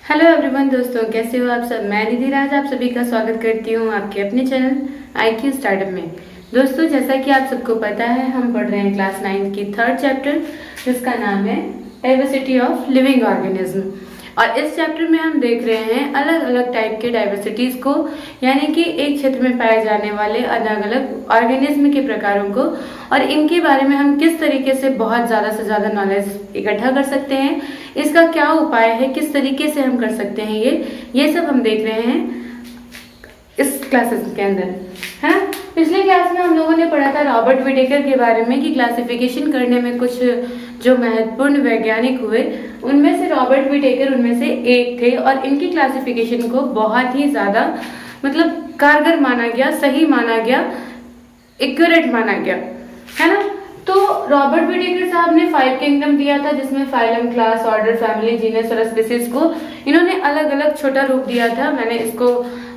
Hello everyone दोस्तों, कैसे हो आप सब। मैं निधि राज आप सभी का स्वागत करती हूँ आपके अपने चैनल IQ स्टार्टअप में। दोस्तों, जैसा कि आप सबको पता है, हम पढ़ रहे हैं क्लास 9 की 3rd चैप्टर, जिसका नाम है डाइवर्सिटी ऑफ लिविंग ऑर्गेनिज्म। और इस चैप्टर में हम देख रहे हैं अलग अलग टाइप के डाइवर्सिटीज को, यानी कि एक क्षेत्र में पाए जाने वाले अलग अलग ऑर्गेनिज्म के प्रकारों को, और इनके बारे में हम किस तरीके से बहुत ज़्यादा से ज़्यादा नॉलेज इकट्ठा कर सकते हैं, इसका क्या उपाय है, किस तरीके से हम कर सकते हैं, ये सब हम देख रहे हैं इस क्लासेस के अंदर, है। पिछले क्लास में हम लोगों ने पढ़ा था रॉबर्ट विटेकर के बारे में कि क्लासिफिकेशन करने में कुछ जो महत्वपूर्ण वैज्ञानिक हुए, उनमें से रॉबर्ट विटेकर उनमें से एक थे, और इनकी क्लासिफिकेशन को बहुत ही ज्यादा मतलब कारगर माना गया, सही माना गया, एक्यूरेट माना गया, है ना। तो रॉबर्ट विटेकर साहब ने 5 किंगडम दिया था, जिसमें phylum, class, order, family, genus और स्पीसीज को इन्होंने अलग अलग छोटा रूप दिया था। मैंने इसको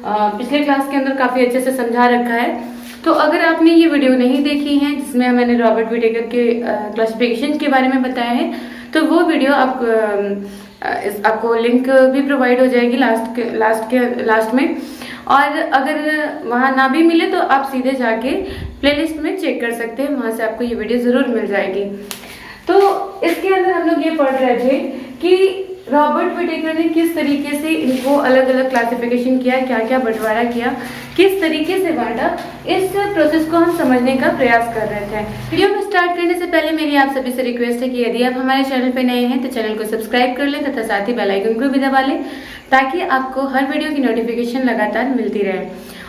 पिछले क्लास के अंदर काफी अच्छे से समझा रखा है। तो अगर आपने ये वीडियो नहीं देखी है, जिसमें मैंने रॉबर्ट विटेकर के क्लासिफिकेशन के बारे में बताया है, तो वो वीडियो आपको लिंक भी प्रोवाइड हो जाएगी लास्ट में। और अगर वहां ना भी मिले तो आप सीधे जाके प्लेलिस्ट में चेक कर सकते हैं, वहां से आपको ये वीडियो जरूर मिल जाएगी। तो इसके अंदर हम लोग ये पढ़ रहे थे कि रॉबर्ट विटेकर ने किस तरीके से इनको अलग अलग क्लासिफिकेशन किया, क्या क्या बंटवारा किया, किस तरीके से बांटा, इस प्रोसेस को हम समझने का प्रयास कर रहे थे। वीडियो में स्टार्ट करने से पहले मेरी आप सभी से रिक्वेस्ट है कि यदि आप हमारे चैनल पे नए हैं तो चैनल को सब्सक्राइब कर लें तथा साथ ही बेल आइकन को भी दबा लें, ताकि आपको हर वीडियो की नोटिफिकेशन लगातार मिलती रहे।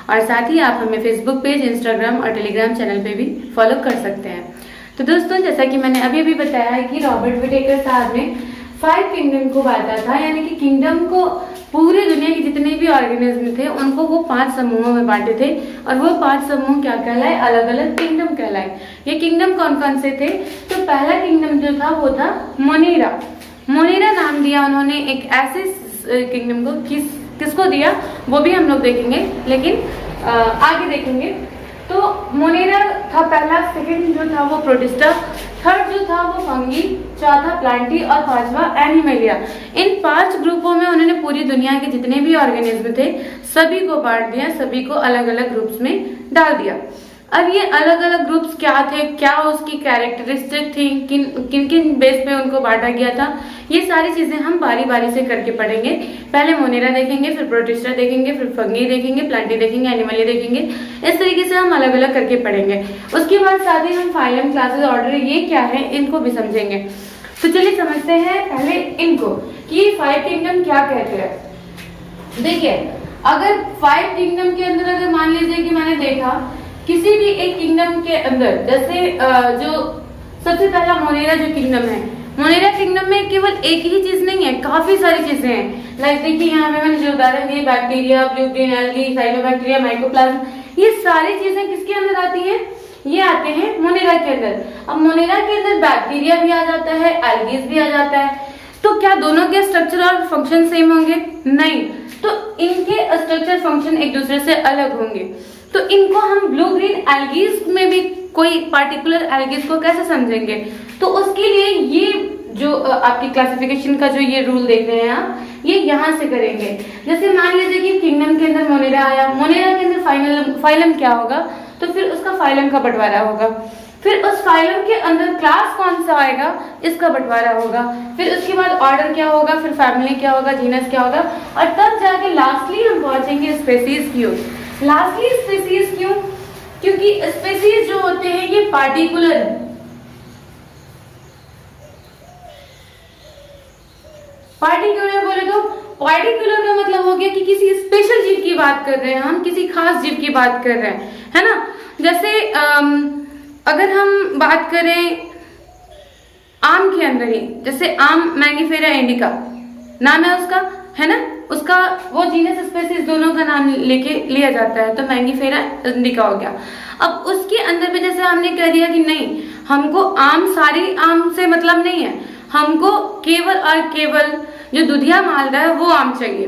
और साथ ही आप हमें फेसबुक पेज, इंस्टाग्राम और टेलीग्राम चैनल पे भी फॉलो कर सकते हैं। तो दोस्तों, जैसा कि मैंने अभी बताया है कि रॉबर्ट विटेकर साहब ने 5 किंगडम को बांटा था, यानी कि किंगडम को पूरी दुनिया के जितने भी ऑर्गेनिज्म थे उनको वो 5 समूहों में बांटे थे, और वो 5 समूह क्या कहलाए, अलग अलग किंगडम कहलाए। ये किंगडम कौन कौन से थे? तो पहला किंगडम जो था वो था मोनेरा। मोनेरा नाम दिया उन्होंने एक ऐसे किंगडम को, किसको दिया वो भी हम लोग देखेंगे, लेकिन आगे देखेंगे। तो मोनेरा था पहला, सेकंड जो था वो प्रोटिस्टा, थर्ड जो था वो फंगी, चौथा प्लांटी और पांचवा एनिमेलिया। इन 5 ग्रुपों में उन्होंने पूरी दुनिया के जितने भी ऑर्गेनिज्म थे सभी को बांट दिया, सभी को अलग अलग ग्रुप्स में डाल दिया। अब ये अलग अलग ग्रुप्स क्या थे, क्या उसकी कैरेक्टरिस्टिक थी, किन किन बेस पे उनको बांटा गया था, ये सारी चीजें हम बारी बारी से करके पढ़ेंगे। पहले मोनेरा देखेंगे, फिर प्रोटिस्टा देखेंगे, फिर फंगी देखेंगे, प्लांटी देखेंगे, एनिमलिया देखेंगे। इस तरीके से हम अलग अलग करके पढ़ेंगे। उसके बाद साथ ही हम फाइलम, क्लासेस, ऑर्डर ये क्या है इनको भी समझेंगे। तो चलिए समझते हैं पहले इनको कि 5 किंगडम क्या कहते हैं। देखिए, अगर 5 किंगडम के अंदर अगर मान लीजिए कि मैंने देखा किसी भी एक किंगडम के अंदर, जैसे जो सबसे पहला मोनेरा जो किंगडम है, मोनेरा किंगडम में केवल एक ही चीज नहीं है, काफी सारी चीजें हैं। लाइक देखिए यहाँ पे मैंने जो उदाहरण दिए, bacteria, blue green algae, cyanobacteria, mycoplasma, ये सारी चीजें किसके अंदर आती हैं? ये आते हैं मोनेरा के अंदर। अब मोनेरा के अंदर बैक्टीरिया भी आ जाता है, एल्गीज भी आ जाता है। तो क्या दोनों के स्ट्रक्चर और फंक्शन सेम होंगे? नहीं। तो इनके स्ट्रक्चर फंक्शन एक दूसरे से अलग होंगे। तो इनको हम ब्लू ग्रीन एल्गीज में भी कोई पार्टिकुलर एल्गीज को कैसे समझेंगे? तो उसके लिए ये जो आपकी क्लासिफिकेशन का जो ये रूल देख रहे हैं आप, ये यहाँ से करेंगे। जैसे मान लीजिए कि किंगडम के अंदर मोनेरा आया, मोनेरा के अंदर फाइलम क्या होगा, तो फिर उसका फाइलम का बंटवारा होगा। फिर उस फाइलम के अंदर क्लास कौन सा आएगा, इसका बंटवारा होगा। फिर उसके बाद ऑर्डर क्या होगा, फिर फैमिली क्या होगा, जीनस क्या होगा, और तब जाके लास्टली हम पहुंचेंगे स्पेसीज की ओर। लास्टली स्पेसीज क्यों? क्योंकि स्पेसीज जो होते हैं ये पार्टिकुलर है। पार्टिकुलर बोले तो पार्टिकुलर का मतलब हो गया कि किसी स्पेशल जीव की बात कर रहे हैं, हम किसी खास जीव की बात कर रहे हैं, है ना। जैसे अगर हम बात करें आम के अंदर ही, जैसे आम मैंगिफेरा इंडिका नाम है उसका, है ना, उसका वो जीनस स्पेसीज दोनों का नाम लेके लिया जाता है, तो मैंगिफेरा इंडिका हो गया। अब उसके अंदर भी जैसे हमने कह दिया कि नहीं, हमको आम सारी आम से मतलब नहीं है, हमको केवल और केवल जो दुधिया मालदा है वो आम चाहिए।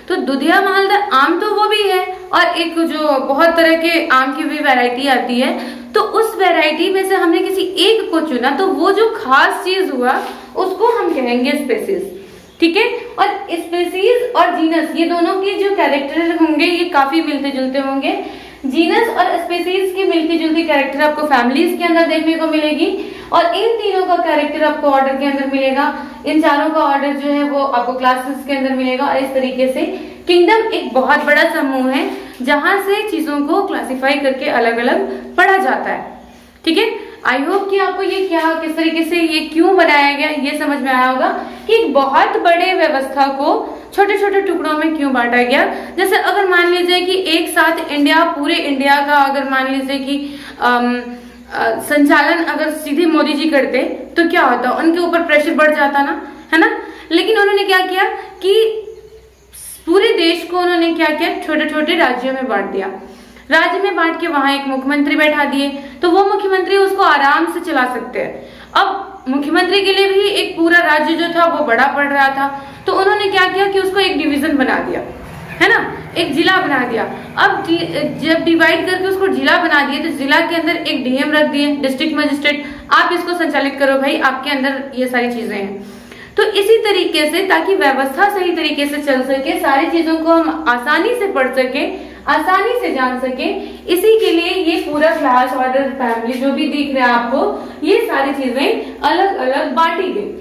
तो दुधिया मालदा आम तो वो भी है, और एक जो बहुत तरह के आम की भी वैरायटी आती है, तो उस वैरायटी में से हमने किसी एक को चुना, तो वो जो खास चीज हुआ उसको हम कहेंगे स्पेसीज। ठीक है। और स्पीसीज और जीनस, ये दोनों के जो कैरेक्टर होंगे ये काफी मिलते जुलते होंगे। जीनस और स्पीसीज की मिलती जुलती कैरेक्टर आपको फैमिलीज के अंदर देखने को मिलेगी, और इन तीनों का कैरेक्टर आपको ऑर्डर के अंदर मिलेगा। इन चारों का ऑर्डर जो है वो आपको क्लासेस के अंदर मिलेगा। और इस तरीके से किंगडम एक बहुत बड़ा समूह है जहां से चीजों को क्लासिफाई करके अलग अलग पढ़ा जाता है। ठीक है, आई होप कि आपको ये क्या किस तरीके से ये क्यों बनाया गया ये समझ में आया होगा कि एक बहुत बड़े व्यवस्था को छोटे छोटे टुकड़ों में क्यों बांटा गया। जैसे अगर मान लीजिए कि एक साथ इंडिया, पूरे इंडिया का अगर मान लीजिए कि संचालन अगर सीधे मोदी जी करते तो क्या होता, उनके ऊपर प्रेशर बढ़ जाता ना, है ना। लेकिन उन्होंने क्या किया कि पूरे देश को उन्होंने क्या किया, छोटे छोटे राज्यों में बांट दिया। राज्य में बांट के वहां एक मुख्यमंत्री बैठा दिए, तो वो मुख्यमंत्री उसको आराम से चला सकते हैं। अब मुख्यमंत्री के लिए भी एक पूरा राज्य जो था वो बड़ा पड़ रहा था, तो उन्होंने क्या किया कि उसको एक डिवीजन बना दिया, है ना, एक जिला बना दिया। अब जब डिवाइड करके उसको जिला बना दिए तो जिला के अंदर एक डीएम रख दिए, डिस्ट्रिक्ट मजिस्ट्रेट, आप इसको संचालित करो भाई, आपके अंदर ये सारी चीजें हैं। तो इसी तरीके से ताकि व्यवस्था सही तरीके से चल सके, सारी चीजों को हम आसानी से पढ़ सके, आसानी से जान सके, इसी के लिए ये पूरा क्लास ऑर्डर फैमिली जो भी दिख रहा है आपको, ये सारी चीजें अलग अलग बांटी गई।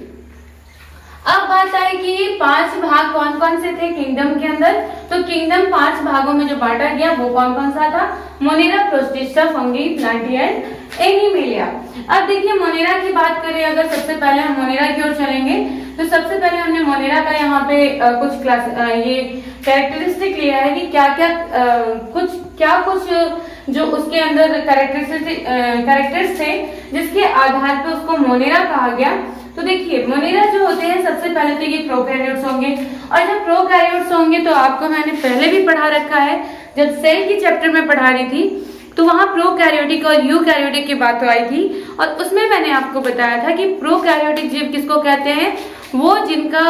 अब बात आई कि ये 5 भाग कौन कौन से थे किंगडम के अंदर। तो किंगडम 5 भागों में जो बांटा गया वो कौन कौन सा था, Monera, Protista, Fungi, Plantae and Animalia. अब देखिए मोनेरा की बात करें अगर, सबसे पहले हम मोनेरा की ओर चलेंगे। तो सबसे पहले हमने मोनेरा का यहाँ पे कुछ क्लास ये कैरेक्टरिस्टिक लिया है कि क्या कुछ जो उसके अंदर कैरेक्टर्स थे जिसके आधार पे उसको मोनेरा कहा गया। तो देखिए मोनेरा जो होते हैं सबसे पहले तो ये प्रोकैरियोट्स होंगे, और जब प्रोकैरियोट्स होंगे तो आपको मैंने पहले भी पढ़ा रखा है, जब सेल की चैप्टर में पढ़ा रही थी तो वहां प्रोकैरियोटिक और यूकैरियोटिक की बात आई थी, और उसमें मैंने आपको बताया था कि प्रोकैरियोटिक जीव किसको कहते हैं, वो जिनका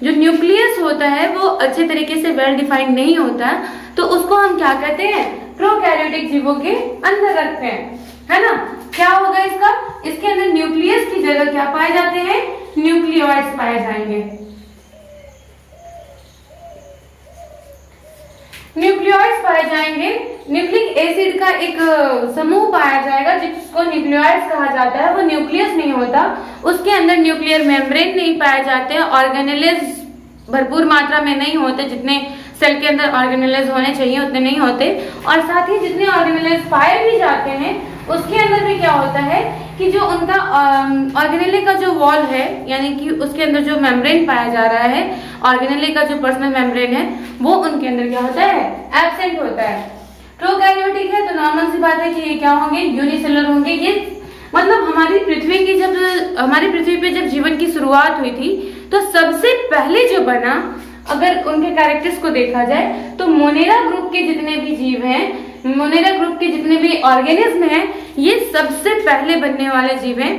जो न्यूक्लियस होता है वो अच्छे तरीके से वेल डिफाइंड नहीं होता है, तो उसको हम क्या कहते हैं, प्रोकैरियोटिक जीवों के अंदर रखते हैं, है ना। क्या होगा इसका, इसके अंदर न्यूक्लियस की जगह क्या पाए जाते हैं, न्यूक्लियोइड्स पाए जाएंगे। न्यूक्लियोइड्स पाए जाएंगे, न्यूक्लिक एसिड का एक समूह पाया जाएगा जिसको न्यूक्लियोइड्स कहा जाता है। वो न्यूक्लियस नहीं होता, उसके अंदर न्यूक्लियर मेम्ब्रेन नहीं पाए जाते हैं, ऑर्गेनेलेज भरपूर मात्रा में नहीं होते, जितने सेल के अंदर ऑर्गेनेलेज होने चाहिए उतने नहीं होते, और साथ ही जितने ऑर्गेनेलेज पाए भी जाते हैं उसके अंदर भी क्या होता है कि जो उनका ऑर्गेनेले का जो वॉल है, यानी कि उसके अंदर जो मेम्ब्रेन पाया जा रहा है, ऑर्गेनेले का जो पर्सनल मेम्ब्रेन है वो उनके अंदर क्या होता है, एब्सेंट होता है। प्रोकैरियोटिक है तो नॉर्मल सी बात है कि ये क्या होंगे, यूनिसेलुलर होंगे। ये मतलब हमारी पृथ्वी पे जब जीवन की शुरुआत हुई थी तो सबसे पहले जो बना, अगर उनके कैरेक्टर्स को देखा जाए तो मोनेरा ग्रुप के जितने भी जीव हैं, मोनेरा ग्रुप के जितने भी ऑर्गेनिज्म हैं, ये सबसे पहले बनने वाले जीव हैं।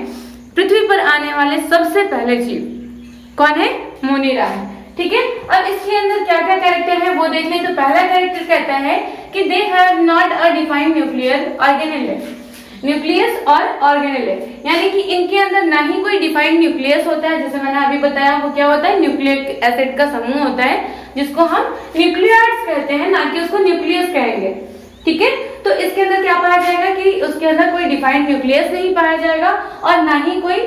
पृथ्वी पर आने वाले सबसे पहले जीव कौन है, मोनेरा है। ठीक है, और इसके अंदर क्या क्या कैरेक्टर है वो देख लें। तो पहला कैरेक्टर कहता है कि they have not a defined nuclear organelle, nucleus और ऑर्गेनेले, यानी कि इनके अंदर ना ही कोई डिफाइंड न्यूक्लियस होता है, जैसे मैंने अभी बताया वो क्या होता है, न्यूक्लिक एसिड का समूह होता है जिसको हम न्यूक्लियोइड्स कहते हैं, ना कि उसको न्यूक्लियस कहेंगे। ठीक है, तो इसके अंदर क्या पाया जाएगा कि उसके अंदर कोई डिफाइंड न्यूक्लियस नहीं पाया जाएगा और ना ही कोई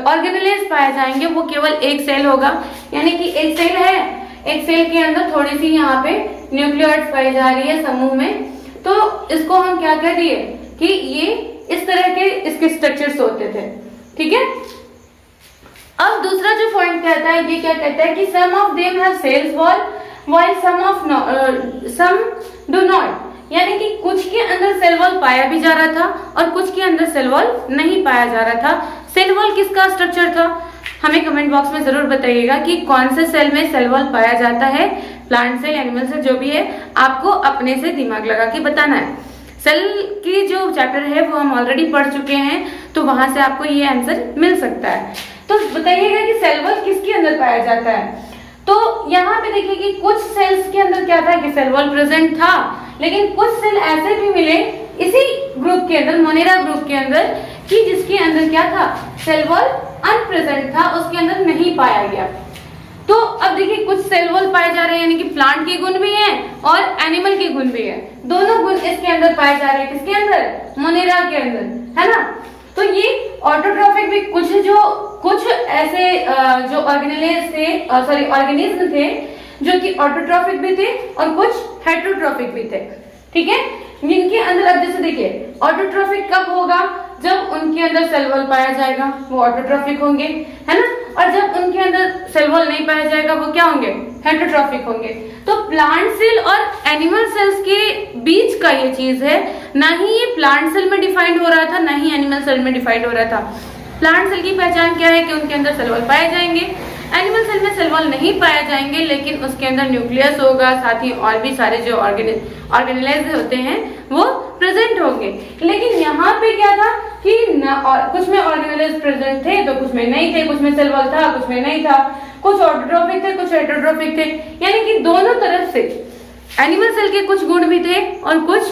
ऑर्गेनेलेज पाए जाएंगे, वो केवल एक सेल होगा, यानी कि एक सेल है, एक सेल के अंदर थोड़ी सी यहाँ पे न्यूक्लियोइड्स पाई जा रही है समूह में, तो इसको हम क्या कह दिए कि ये इस तरह के इसके स्ट्रक्चर्स होते थे। ठीक है, अब दूसरा जो पॉइंट कहता है, ये क्या कहता है कि some of them have cells wall while some do not, यानी कि कुछ के अंदर सेल वॉल पाया भी जा रहा था और कुछ के अंदर सेल वॉल नहीं पाया जा रहा था। सेल वॉल किसका स्ट्रक्चर था, हमें कमेंट बॉक्स में जरूर बताइएगा कि कौन से सेल में सेल वॉल पाया जाता है, प्लांट सेल, एनिमल सेल, जो भी है, आपको अपने से दिमाग लगा के बताना है। सेल की जो चैप्टर है वो हम ऑलरेडी पढ़ चुके हैं, तो वहां से आपको ये आंसर मिल सकता है। तो बताइएगा कि सेल वॉल किसके अंदर पाया जाता है। तो यहाँ पे देखिए कि कुछ सेल्स के अंदर क्या था कि सेल वॉल प्रेजेंट था, लेकिन कुछ सेल ऐसे भी मिले इसी ग्रुप के अंदर, मोनेरा ग्रुप के अंदर, कि जिसके अंदर क्या था, सेल वॉल अनप्रेजेंट था, उसके अंदर नहीं पाया गया। तो अब देखिए कुछ सेल वॉल पाए जा रहे हैं, यानी कि प्लांट के गुण भी हैं और एनिमल के गुण भी है, दोनों गुण इसके अंदर पाए जा रहे हैं। किसके अंदर? मोनेरा के अंदर, है ना। तो ये ऑटोट्रॉफिक भी कुछ ऐसे जो ऑर्गेनेलिज थे, सॉरी ऑर्गेनिज्म थे जो कि ऑटोट्रॉफिक भी थे और कुछ हेटेरोट्रॉफिक भी थे, ठीक है। जिनके अंदर अब जैसे देखिए ऑटोट्रॉफिक कब होगा? जब उनके अंदर सेल वॉल पाया जाएगा वो ऑटोट्रॉफिक होंगे, है ना। और जब उनके अंदर सेल वॉल नहीं पाया जाएगा वो क्या होंगे? हेटेरोट्रॉफिक होंगे। तो प्लांट सेल और एनिमल सेल्स के बीच का ये चीज है, ना ही ये प्लांट सेल में डिफाइंड हो रहा था, ना ही एनिमल सेल में डिफाइंड हो रहा था। प्लांट सेल की पहचान क्या है कि उनके अंदर सेल वॉल पाए जाएंगे, एनिमल सेल में सेल वॉल नहीं पाए जाएंगे, लेकिन उसके अंदर न्यूक्लियस होगा, साथ ही और भी सारे जो ऑर्गेनेलाइज होते हैं वो प्रेजेंट होंगे। लेकिन यहाँ पे क्या था कि कुछ में ऑर्गेनेलाइज प्रेजेंट थे तो कुछ में नहीं थे, कुछ में सेल वॉल था कुछ में नहीं था, कुछ ऑटोट्रॉफिक थे कुछ हेटेरोट्रॉफिक थे, यानी कि दोनों तरफ से एनिमल सेल के कुछ गुण भी थे और कुछ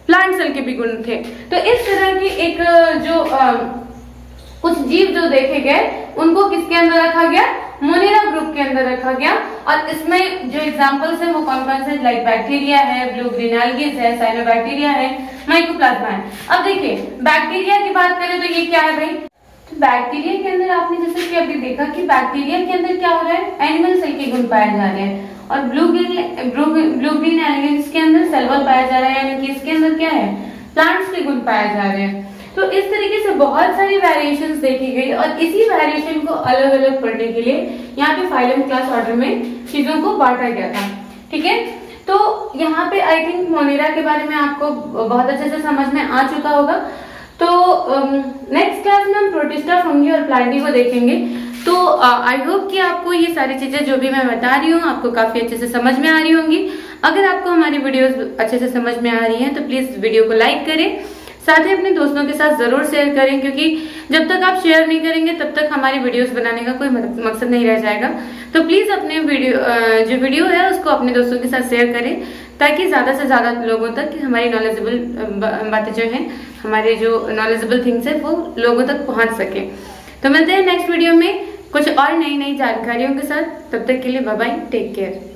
प्लांट सेल के भी गुण थे। तो इस तरह की एक जो कुछ जीव जो देखे गए उनको किसके अंदर रखा गया? मोनेरा ग्रुप के अंदर रखा गया। और इसमें जो एग्जांपल्स हैं वो कौन कौन से? लाइक बैक्टीरिया है, ब्लू ग्रीन एल्गीज है, साइनोबैक्टीरिया है, माइकोप्लाज्मा है। अब देखिए बैक्टीरिया की बात करें तो ये क्या है भाई? तो बैक्टीरिया के अंदर आपने जैसे कि अभी देखा कि बैक्टीरिया के अंदर क्या हो रहा है? एनिमल सेल के गुण पाए जा रहे हैं। और ब्लू ग्रीन एल्गीज के अंदर सेल वॉल पाया जा रहा है, यानी कि इसके अंदर क्या है? प्लांट्स के गुण पाए जा रहे हैं। तो इस तरीके से बहुत सारी वेरिएशंस देखी गई और इसी वेरिएशन को अलग अलग पढ़ने के लिए यहाँ पे फाइलम क्लास ऑर्डर में चीजों को बांटा गया था, ठीक है। तो यहाँ पे आई थिंक मोनेरा के बारे में आपको बहुत अच्छे से समझ में आ चुका होगा। तो नेक्स्ट क्लास में हम प्रोटिस्टा, फंगी और प्लांटी को देखेंगे। तो आई होप कि आपको ये सारी चीजें जो भी मैं बता रही हूँ आपको काफी अच्छे से समझ में आ रही होंगी। अगर आपको हमारी वीडियोस अच्छे से समझ में आ रही हैं तो प्लीज वीडियो को लाइक करें, साथ ही अपने दोस्तों के साथ जरूर शेयर करें, क्योंकि जब तक आप शेयर नहीं करेंगे तब तक हमारी वीडियोस बनाने का कोई मकसद नहीं रह जाएगा। तो प्लीज अपने जो वीडियो है उसको अपने दोस्तों के साथ शेयर करें, ताकि ज्यादा से ज्यादा लोगों तक हमारी नॉलेजेबल बातें जो हैं, हमारे जो नॉलेजेबल थिंग्स है वो लोगों तक पहुंच सके। तो मिलते हैं नेक्स्ट वीडियो में कुछ और नई जानकारियों के साथ। तब तक के लिए बाय बाय, टेक केयर।